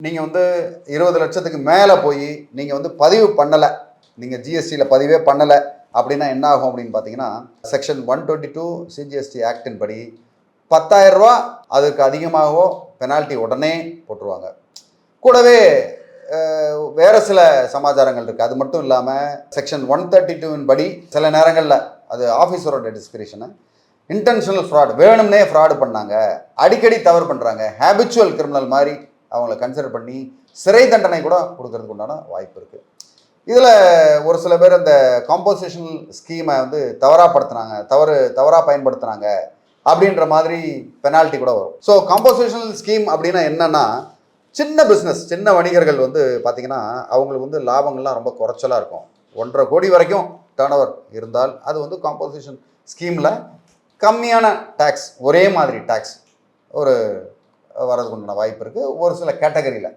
நீங்கள் வந்து 20 லட்சத்துக்கு மேலே போய் நீங்கள் வந்து பதிவு பண்ணலை, நீங்கள் ஜிஎஸ்டியில் பதிவே பண்ணலை அப்படின்னா என்ன ஆகும் அப்படின்னு பார்த்தீங்கன்னா, செக்ஷன் 122 சிஜிஎஸ்டி ஆக்டின் படி 10,000 ரூபா அதுக்கு அதிகமாகவோ பெனால்ட்டி உடனே போட்டுருவாங்க. கூடவே வேறு சில சமாச்சாரங்கள் இருக்குது. அது மட்டும் இல்லாமல் செக்ஷன் 132 படி சில நேரங்களில் அது ஆஃபீஸரோட டிஸ்கிரிப்ஷனு, இன்டென்ஷனல் ஃப்ராட், வேணும்னே ஃப்ராடு பண்ணாங்க, அடிக்கடி தவறு பண்ணுறாங்க, ஹேபிச்சுவல் கிரிமினல் மாதிரி அவங்கள கன்சிடர் பண்ணி சிறை தண்டனை கூட கொடுக்கறதுக்கு உண்டான வாய்ப்பு இருக்குது. இதில் ஒரு சில பேர் அந்த காம்போசிஷனல் ஸ்கீமை வந்து தவறாக பயன்படுத்துனாங்க அப்படின்ற மாதிரி பெனால்ட்டி கூட வரும். ஸோ காம்போசிஷனல் ஸ்கீம் அப்படின்னா என்னன்னா, சின்ன பிஸ்னஸ், சின்ன வணிகர்கள் வந்து பார்த்திங்கன்னா அவங்களுக்கு வந்து லாபங்கள்லாம் ரொம்ப குறைச்சலாக இருக்கும். 1.5 கோடி வரைக்கும் டர்ன் ஓவர் இருந்தால் அது வந்து காம்போசிஷன் ஸ்கீமில் கம்மியான டேக்ஸ், ஒரே மாதிரி டேக்ஸ் வரதுக்கு உண்டான வாய்ப்பு இருக்குது ஒரு சில கேட்டகரியில்.